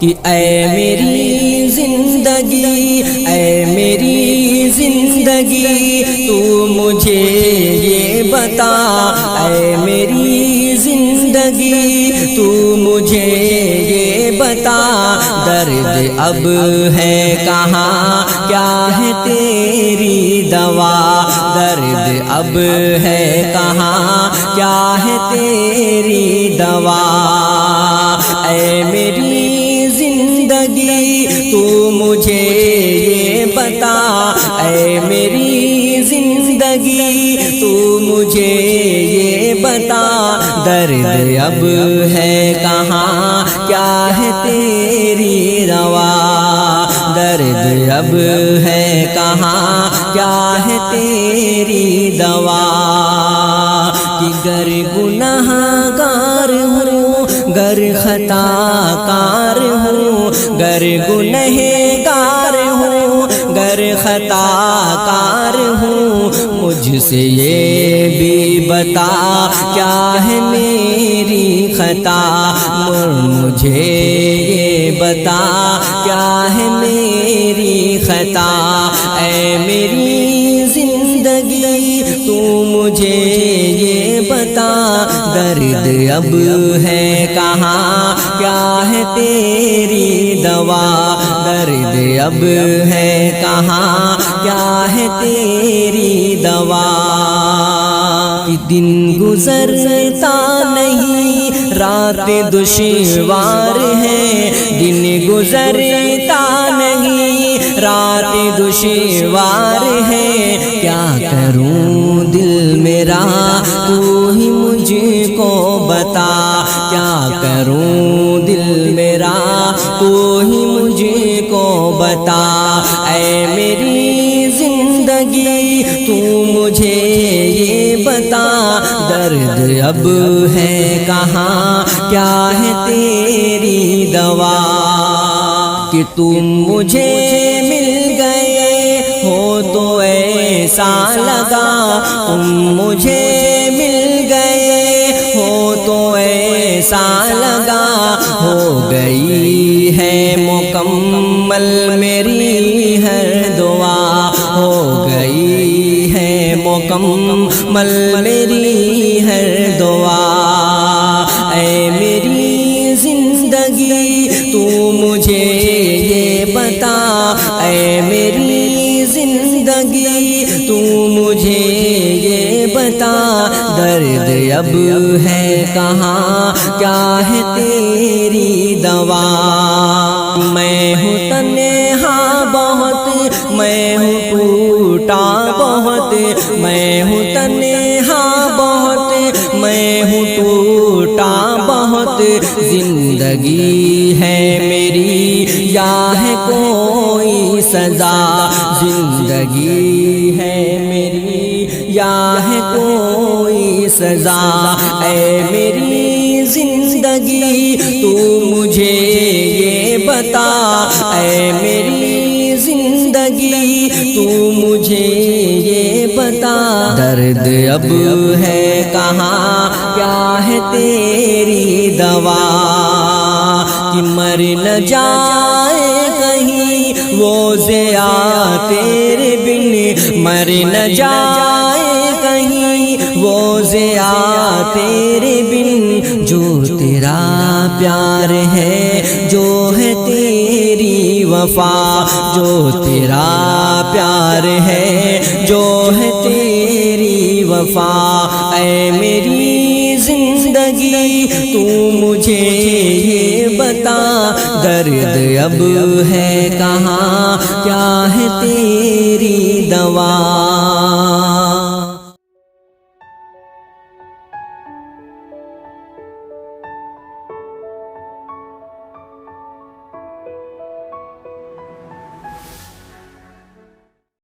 کہ اے میری زندگی، اے میری زندگی تو مجھے یہ بتا، اے میری زندگی تو مجھے یہ بتا، درد اب ہے کہاں، کیا ہے تیری دوا، درد اب ہے کہاں، کیا ہے تیری دوا، اے میری زندگی تو مجھے یہ بتا، اے میری زندگی تو مجھے یہ بتا، درد اب ہے کہاں، کیا ہے تیری روا، درد اب ہے کہاں، کیا ہے تیری دوا، کہ گر گناہ گار ہوں، گر خطا کار ہوں، گر گنہگار ہوں، گر خطا کار ہوں، مجھ سے یہ بھی بتا کیا ہے میری خطا، مجھے یہ بتا کیا ہے میری خطا، اے میری زندگی تو مجھے یہ بتا، درد اب ہے کہاں، کیا ہے تیری دوا، درد اب ہے کہاں، کیا ہے تیری دوا، کہ دن گزرتا نہیں، رات دشوار ہے، دن گزرتا نہیں، رات دشوار ہے، کیا کروں دل میرا تو ہی مجھ کو بتا، کیا کروں دل میرا تو ہی مجھ کو بتا، اے میری زندگی تو مجھے یہ بتا، درد اب ہے کہاں، کیا ہے تیری دوا، کہ تم مجھے مل گئے ہو تو ایسا لگا، تم مجھے مل گئے ہو تو ایسا لگا، ہو گئی ہے مکمل میری ہر دعا، ہو گئی ہے مکمل میری ہر دعا، اے میری زندگی تو مجھے یہ بتا، اے میری زندگی تو مجھے یہ بتا، درد اب ہے کہاں، کیا ہے تیری دوا، میں ہوں تنہا بہت، میں ہوں ٹوٹا بہت، میں ہوں تنہا بہت، میں ہوں ٹوٹا بہت، زندگی ہے میری یا ہے کوئی سزا، زندگی ہے میری یا ہے کوئی سزا، اے میری زندگی تو مجھے یہ بتا، اے میری زندگی تو مجھے یہ بتا، درد اب ہے کہاں، کیا ہے تیری دوا، کہ مر نہ جائے کہیں وہ ضیا تیرے بن، مر نہ جائے کہیں وہ ضیا تیرے بن، جو تیرا پیار ہے، جو ہے تیری وفا، جو تیرا پیار ہے، جو ہے تیری وفا، اے میری زندگی تو مجھے یہ بتا، درد اب ہے کہاں، کیا ہے تیری دوا۔